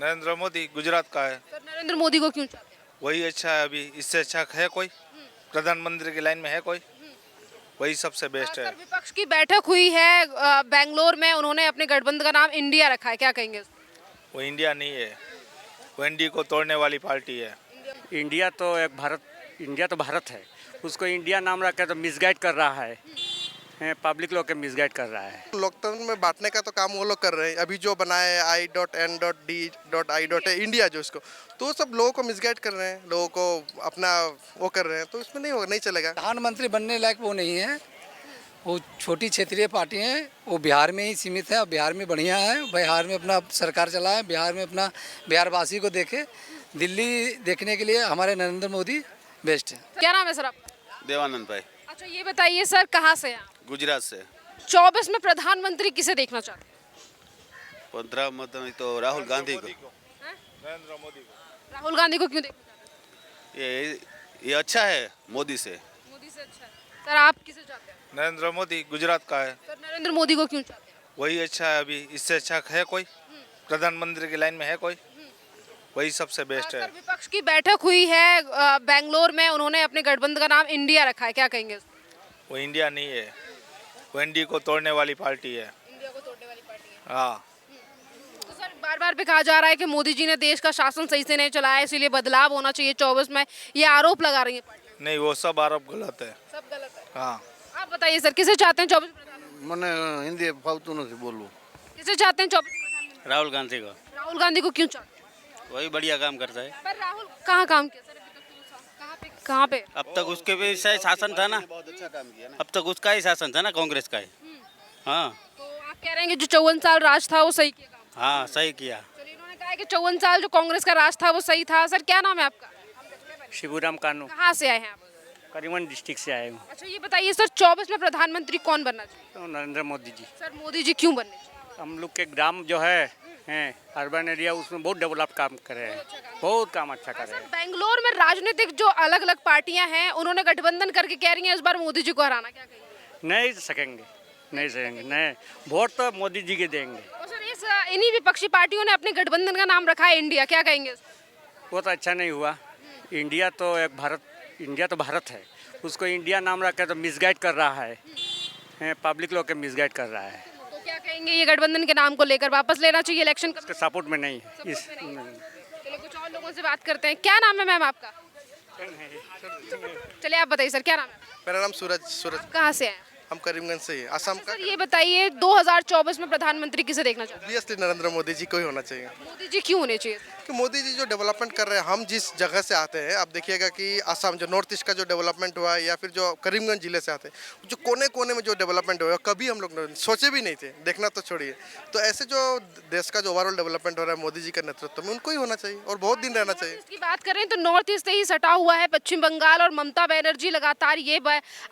नरेंद्र मोदी गुजरात का है। सर नरेंद्र मोदी को क्यों चाहते हैं? वही अच्छा है, अभी इससे अच्छा है कोई? प्रधानमंत्री की लाइन में है कोई? वही सबसे बेस्ट है। सर विपक्ष की बैठक हुई है बेंगलोर में, उन्होंने अपने गठबंधन का नाम इंडिया रखा है, क्या कहेंगे? वो इंडिया नहीं है, वो एनडीए को तोड़ने वाली पार्टी है। इंडिया तो एक भारत, इंडिया तो भारत है, उसको इंडिया नाम रख के तो मिसगाइड कर रहा है, पब्लिक लोग के मिसगाइड कर रहा है। लोकतंत्र में बांटने का तो काम वो लोग कर रहे हैं। अभी जो बनाए I.N.D.I. इंडिया जो इसको, तो वो सब लोगों को मिसगाइड कर रहे हैं, लोगों को अपना वो कर रहे हैं, तो इसमें नहीं होगा, नहीं चलेगा। प्रधानमंत्री बनने लायक वो नहीं है, वो छोटी क्षेत्रीय पार्टी है, वो बिहार में ही सीमित है और बिहार में बढ़िया है, बिहार में अपना सरकार चलाए, बिहार में अपना बिहारवासी को देखे। दिल्ली देखने के लिए हमारे नरेंद्र मोदी बेस्ट है। क्या नाम है सर आपका? देवानंद भाई, अच्छा ये बताइए सर, कहाँ से हैं आप? गुजरात से। 24 में प्रधानमंत्री किसे देखना चाहते हैं? 15 मतलब तो राहुल गांधी को। नरेंद्र मोदी को। राहुल गांधी को क्यों देखना चाहते हैं? ये अच्छा है मोदी से। मोदी से अच्छा है। सर आप किसे चाहते हैं? नरेंद्र मोदी गुजरात का है। सर नरेंद्र मोदी को क्यों चाहते हैं? वही अच्छा है, अभी इससे अच्छा है कोई? प्रधानमंत्री की लाइन में है कोई? वही सबसे बेस्ट है। सर विपक्ष की बैठक हुई है बेंगलोर में, उन्होंने अपने गठबंधन का नाम इंडिया रखा है, क्या कहेंगे? वो इंडिया नहीं है, वो एनडीए को तोड़ने वाली पार्टी है। इंडिया को तोड़ने वाली पार्टी है। हाँ, तो सर बार बार पे कहा जा रहा है कि मोदी जी ने देश का शासन सही से नहीं चलाया, इसीलिए बदलाव होना चाहिए 24 में, ये आरोप लगा रही है पार्टी। नहीं, वो सब आरोप गलत है। सब गलत है। हाँ, आप बताइए सर, किसे चाहते हैं 24 में प्रधानमंत्री? मैंने हिंदी फालतू नहीं बोलूँ। किसे चाहते हैं 24 में प्रधानमंत्री? राहुल गांधी को। राहुल गांधी को क्यों चाहते हैं? वही बढ़िया काम करता है। पर राहुल कहाँ काम किया सर? अभी तक तो कहाँ पे? अब तक उसके भी शायद शासन था ना, अब तक उसका ही शासन था ना, कांग्रेस का ही। हाँ तो आप कह रहे हैं कि जो 54 साल राज था वो सही किया काम? हाँ, सही किया। चलिए, इन्होंने कहा है कि 54 साल जो कांग्रेस का राज था वो सही था। सर क्या नाम है आपका? शिवराम कानू, कहाँ से आए हैं आप? करीमन डिस्ट्रिक्ट से आए हूँ। अच्छा ये बताइए सर, 24 में प्रधानमंत्री कौन बनना चाहिए? तो नरेंद्र मोदी जी। सर मोदी जी क्यों बनने चाहिए? हम लोग के ग्राम जो है अर्बन एरिया, उसमें बहुत डेवलप काम कर रहे हैं, बहुत काम अच्छा कर रहे सर हैं। बेंगलोर में राजनीतिक जो अलग अलग पार्टियां हैं, उन्होंने गठबंधन करके कह रही हैं इस बार मोदी जी को हराना, क्या कहेंगे? नहीं सकेंगे, नहीं सकेंगे, नहीं, वोट तो मोदी जी के देंगे। और सर इस इन्हीं विपक्षी पार्टियों ने अपने गठबंधन का नाम रखा है इंडिया, क्या कहेंगे? वो तो अच्छा नहीं हुआ। इंडिया तो एक भारत, इंडिया तो भारत है, उसको इंडिया नाम रख के तो मिसगाइड कर रहा है, पब्लिक लोग के मिसगाइड कर रहा है। तो क्या कहेंगे, ये गठबंधन के नाम को लेकर वापस लेना चाहिए इलेक्शन उसके सपोर्ट में नहीं है। इस चलिए कुछ और लोगों से बात करते हैं। क्या नाम है मैम आपका? चलिए आप बताइए सर, क्या नाम है? मेरा नाम सूरज। कहाँ से हैं? हम करीमगंज से ही, असम का। सर ये बताइए 2024 में प्रधानमंत्री किसे देखना चाहते ऑब्वियसली नरेंद्र मोदी जी को ही होना चाहिए। हैं? मोदी जी क्यों होने चाहिए? कि मोदी जी जो डेवलपमेंट कर रहे हैं, हम जिस जगह से आते हैं, आप देखिएगा कि असम जो नॉर्थ ईस्ट का जो डेवलपमेंट हुआ है, या फिर जो करीमगंज जिले से आते हैं, जो कोने कोने में जो डेवलपमेंट हुआ है, कभी हम लोग सोचे भी नहीं थे, देखना तो छोड़िए। तो ऐसे जो देश का जो ओवरऑल डेवलपमेंट हो रहा है मोदी जी के नेतृत्व में, उनको ही होना चाहिए और बहुत दिन रहना चाहिए। इसकी बात करें तो नॉर्थ ईस्ट से ही सटा हुआ है पश्चिम बंगाल, और ममता बनर्जी लगातार ये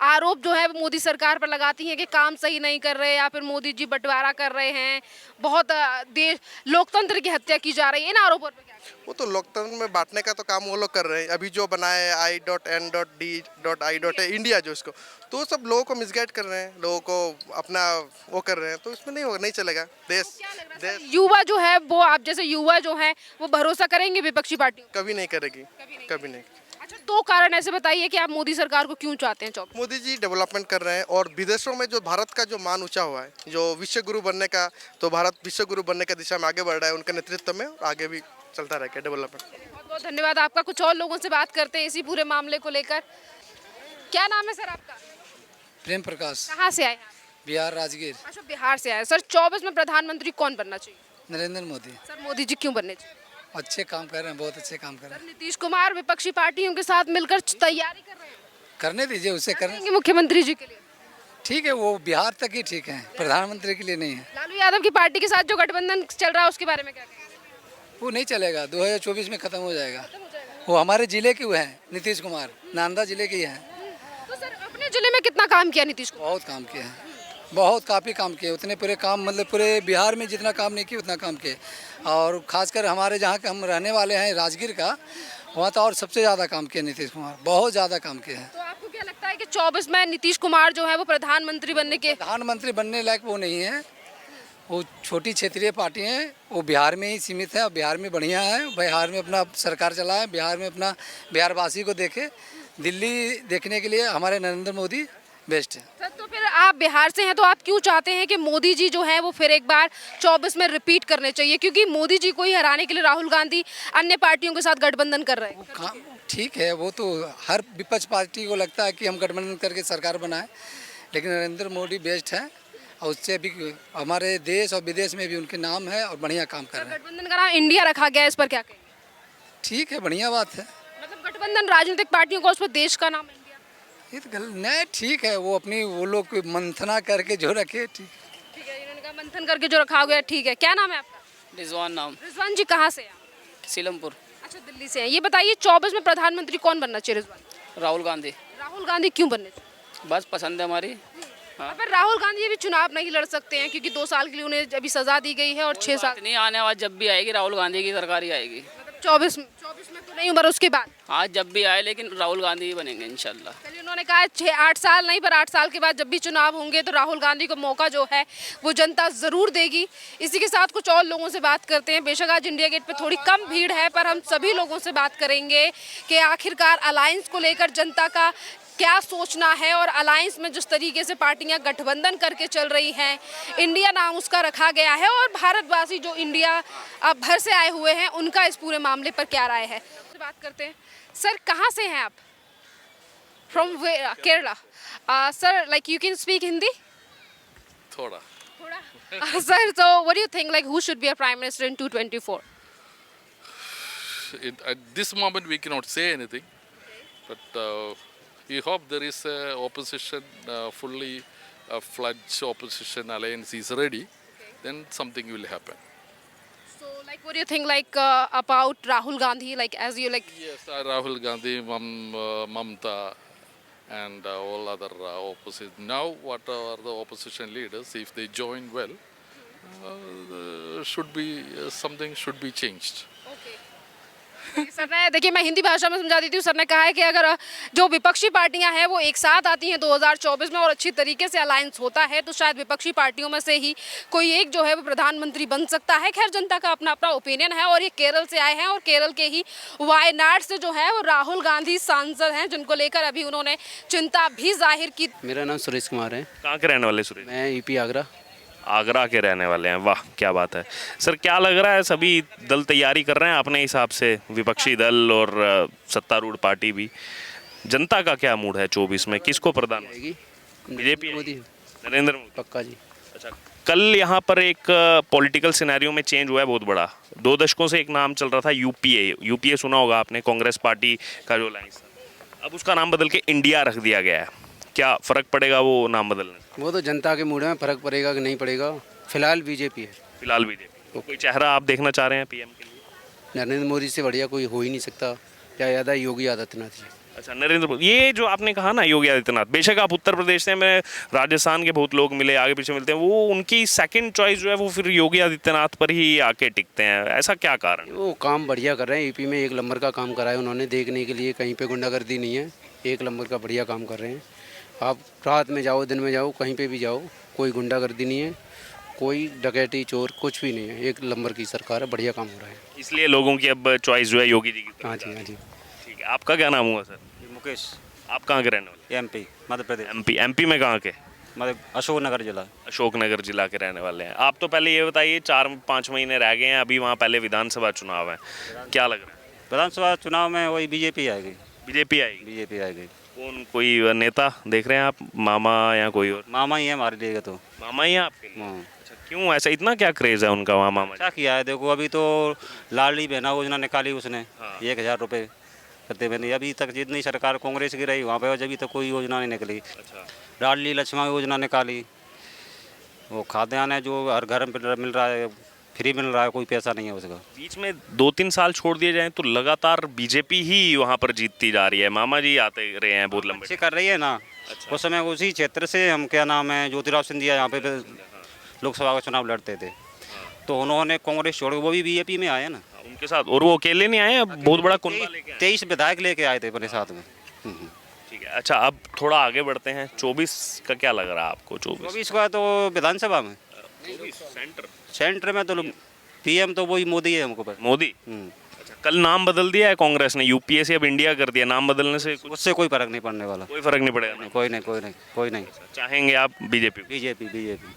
आरोप जो है वो मोदी सरकार पर लगाती हैं कि काम सही नहीं कर रहे, या फिर मोदी जी बंटवारा कर रहे हैं, बहुत देश लोकतंत्र की हत्या की जा रही है। इन आरोपों पर क्या? वो तो लोकतंत्र में बांटने का तो काम वो लोग कर रहे हैं। अभी जो बनाए I.N.D.I. इंडिया जो इसको, तो वो सब लोगों को मिसगाइड कर रहे हैं, लोगों को अपना वो कर रहे हैं, तो इसमें नहीं होगा, नहीं चलेगा। देश युवा जो है वो, आप जैसे युवा जो है वो भरोसा करेंगे विपक्षी पार्टियों? कभी नहीं करेगी, कभी नहीं। अच्छा दो कारण ऐसे बताइए कि आप मोदी सरकार को क्यों चाहते हैं? चौक मोदी जी डेवलपमेंट कर रहे हैं, और विदेशों में जो भारत का जो मान ऊंचा हुआ है, जो विश्व गुरु बनने का, तो भारत विश्व गुरु बनने की दिशा में आगे बढ़ रहा है उनके नेतृत्व में, और आगे भी चलता रहेगा डेवलपमेंट। बहुत बहुत धन्यवाद आपका। कुछ और लोगों से बात करते हैं इसी पूरे मामले को लेकर। क्या नाम है सर आपका? प्रेम प्रकाश, कहाँ से आए हैं आप? बिहार राजगीर। अच्छा बिहार से आए। सर 24 में प्रधानमंत्री कौन बनना चाहिए? नरेंद्र मोदी सर मोदी जी क्यों बनने चाहिए? अच्छे काम कर रहे हैं, बहुत अच्छे काम कर रहे सर नीतीश कुमार विपक्षी पार्टियों के साथ मिलकर तैयारी कर रहे हैं, हैं। करने दीजिए, उसे करने। करेंगे मुख्यमंत्री जी के लिए। ठीक है, वो बिहार तक ही ठीक है, प्रधानमंत्री के लिए नहीं है। लालू यादव की पार्टी के साथ जो गठबंधन चल रहा है उसके बारे में क्या कहेंगे? वो नहीं चलेगा, 2024 में खत्म हो जाएगा। वो हमारे जिले के हुए हैं, नीतीश कुमार नांदा जिले के ही हैं। तो सर अपने जिले में कितना काम किया नीतीश कुमार? बहुत काम किए हैं, बहुत काफ़ी काम किए, उतने पूरे काम, मतलब पूरे बिहार में जितना काम नहीं किए उतना काम किए। और खासकर हमारे जहाँ के हम रहने वाले हैं राजगीर का, वहाँ तो और सबसे ज़्यादा काम किए नीतीश कुमार, बहुत ज़्यादा काम किए हैं। तो आपको क्या लगता है कि 24 में नीतीश कुमार जो है वो प्रधानमंत्री बनने के? प्रधानमंत्री बनने लायक वो नहीं है, वो छोटी क्षेत्रीय पार्टी हैं, वो बिहार में ही सीमित है और बिहार में बढ़िया है। बिहार में अपना सरकार चलाए, बिहार में अपना बिहारवासी को देखे। दिल्ली देखने के लिए हमारे नरेंद्र मोदी बेस्ट है। सर तो फिर आप बिहार से हैं तो आप क्यों चाहते हैं कि मोदी जी जो है वो फिर एक बार 24 में रिपीट करने चाहिए? क्योंकि मोदी जी को ही हराने के लिए राहुल गांधी अन्य पार्टियों के साथ गठबंधन कर रहे हैं। काम ठीक है, वो तो हर विपक्ष पार्टी को लगता है कि हम गठबंधन करके सरकार बनाएं, लेकिन नरेंद्र मोदी बेस्ट है और उससे भी हमारे देश और विदेश में भी उनके नाम है और बढ़िया काम कर रहे हैं। गठबंधन का नाम इंडिया रखा गया है, इस पर क्या कहेंगे? ठीक है, बढ़िया बात है। मतलब गठबंधन राजनीतिक पार्टियों का, उस पर देश का नाम इंडिया। ये तो नहीं, ठीक है, वो अपनी वो लोग मंथना करके जो रखे ठीक। ठीक है, इन्होंने कहा मंथन करके जो रखा गया ठीक है। क्या नाम है आपका? रिजवान नाम, रिजवान जी कहाँ से हैं आप? सीलमपुर। अच्छा, दिल्ली से हैं। ये बताइए 24 में प्रधानमंत्री कौन बनना चाहिए रिजवान? राहुल गांधी। राहुल गांधी क्यों बनने चाहिए? बस पसंद है हमारी। पर राहुल गांधी अभी चुनाव नहीं लड़ सकते हैं क्योंकि 2 साल के लिए उन्हें अभी सजा दी गई है और 6 साल नहीं, आने वाला जब भी आएगी राहुल गांधी की सरकार ही आएगी। मतलब 24 में तो नहीं उम्र, उसके बाद आज जब भी आए लेकिन राहुल गांधी ही बनेंगे इंशाल्लाह। चलिए, उन्होंने कहा 6-8 साल नहीं, पर 8 साल के बाद जब भी चुनाव होंगे तो राहुल गांधी को मौका जो है वो जनता ज़रूर देगी। इसी के साथ कुछ और लोगों से बात करते हैं। बेशक आज इंडिया गेट पे थोड़ी कम भीड़ है, पर हम सभी लोगों से बात करेंगे कि आखिरकार अलायंस को लेकर जनता का क्या सोचना है और अलायंस में जिस तरीके से पार्टियां गठबंधन करके चल रही हैं, इंडिया नाम उसका रखा गया है और भारतवासी जो इंडिया भर से आए हुए हैं उनका इस पूरे मामले पर क्या राय है, बात करते हैं। सर कहाँ से हैं आप? From Kerala. Sir like you can speak Hindi थोड़ा sir, so what do you think, like who should be a prime minister in 2024? At this moment we cannot say anything, but we hope there is a opposition, fully fledged opposition alliance is ready, then something will happen. So like what do you think, like about Rahul Gandhi, like as you like? Yes, Rahul Gandhi, Mamta and all other opposition. Now what are the opposition leaders, if they join well, should be something should be changed. Sir ने, देखिए मैं हिंदी भाषा में समझा देती हूँ। Sir ने कहा है कि अगर जो विपक्षी पार्टियां हैं वो एक साथ आती हैं 2024 में और अच्छी तरीके से अलायंस होता है तो शायद विपक्षी पार्टियों में से ही कोई एक जो है वो प्रधानमंत्री बन सकता है। खैर, जनता का अपना अपना ओपिनियन है और ये केरल से आए हैं और केरल के ही वायनाड से जो है वो राहुल गांधी सांसद हैं, जिनको लेकर अभी उन्होंने चिंता भी जाहिर की। मेरा नाम सुरेश कुमार है। कहाँ के रहने वाले सुरेश? मैं यूपी आगरा। आगरा के रहने वाले हैं, वाह क्या बात है। सर क्या लग रहा है, सभी दल तैयारी कर रहे हैं अपने हिसाब से, विपक्षी दल और सत्तारूढ़ पार्टी भी, जनता का क्या मूड है 24 में, किसको प्रधान? बीजेपी, मोदी, नरेंद्र मोदी पक्का जी। अच्छा, कल यहाँ पर एक पॉलिटिकल सिनेरियो में चेंज हुआ है बहुत बड़ा। 2 दशकों से एक नाम चल रहा था यूपीए सुना होगा आपने, कांग्रेस पार्टी का जो लाइन्स, अब उसका नाम बदल के इंडिया रख दिया गया है। क्या फ़र्क पड़ेगा वो नाम बदलने से? वो तो जनता के मूड में फ़र्क पड़ेगा कि नहीं पड़ेगा। फिलहाल बीजेपी है। फिलहाल बीजेपी। तो कोई चेहरा आप देखना चाह रहे हैं पीएम के लिए? नरेंद्र मोदी से बढ़िया कोई हो ही नहीं सकता, या ज़्यादा योगी आदित्यनाथ जी। अच्छा, नरेंद्र मोदी, ये जो आपने कहा ना योगी आदित्यनाथ, बेशक आप उत्तर प्रदेश से, मैं राजस्थान के बहुत लोग मिले, आगे पीछे मिलते हैं, वो उनकी सेकंड चॉइस जो है वो फिर योगी आदित्यनाथ पर ही आके टिकते हैं, ऐसा क्या कारण? वो काम बढ़िया कर रहे हैं, यूपी में 1 नंबर का काम कराया उन्होंने, देखने के लिए कहीं पे गुंडागर्दी नहीं है, 1 नंबर का बढ़िया काम कर रहे हैं। आप रात में जाओ दिन में जाओ कहीं पे भी जाओ, कोई गुंडागर्दी नहीं है, कोई डकैती चोर कुछ भी नहीं है, 1 नंबर की सरकार है, बढ़िया काम हो रहा है। इसलिए लोगों की अब चॉइस जो है योगी जी की। हाँ जी, हाँ जी। ठीक है, आपका क्या नाम हुआ सर? मुकेश। आप कहाँ के रहने वाले? एमपी, मध्य प्रदेश। एमपी में कहाँ के? मतलब अशोकनगर जिला। अशोकनगर जिला के रहने वाले हैं आप। तो पहले ये बताइए, 4-5 महीने रह गए हैं, अभी वहाँ पहले विधानसभा चुनाव है, क्या लग रहा है? विधानसभा चुनाव में वही बीजेपी आएगी। बीजेपी आएगी? बीजेपी आएगी। कौन, कोई नेता देख रहे हैं आप, मामा या कोई और? मामा ही है हमारे लिए तो। मामा ही है आपके? अच्छा, क्यों ऐसा, इतना क्या क्रेज है उनका वहाँ मामा? क्या किया है देखो, अभी तो लाडली बहना योजना निकाली उसने, 1000 रुपये करते मैंने। अभी तक जितनी सरकार कांग्रेस की रही वहाँ पे अभी तक कोई योजना नहीं निकली। अच्छा, लाडली लक्ष्मण योजना निकाली, वो खाद्यान्न है जो हर घर में मिल रहा है, फ्री मिल रहा है, कोई पैसा नहीं है उसका। बीच में 2-3 साल छोड़ दिए जाएं तो लगातार बीजेपी ही वहाँ पर जीतती जा रही है। मामा जी आते रहे हैं बहुत लंबे, अच्छे कर रही है ना। अच्छा। उस समय उसी क्षेत्र से हम, क्या नाम है, ज्योतिराव सिंधिया यहाँ पे लोकसभा का चुनाव लड़ते थे, तो उन्होंने कांग्रेस छोड़, वो भी बीजेपी में आए ना उनके साथ, और वो अकेले नहीं आए, बहुत बड़ा कुनबा लेके आए। 23 विधायक लेके आए थे अपने साथ में। ठीक है, अच्छा अब थोड़ा आगे बढ़ते हैं, 24 का क्या लग रहा है आपको? 24 का तो विधानसभा में सेंटर में तो पीएम तो वही मोदी है हमको पर। मोदी। अच्छा, कल नाम बदल दिया है कांग्रेस ने, यूपीए से अब इंडिया कर दिया। नाम बदलने से उससे कोई फर्क नहीं पड़ने वाला। कोई फर्क नहीं पड़ेगा। कोई नहीं, कोई नहीं, कोई नहीं। चाहेंगे आप बीजेपी? BJP, BJP.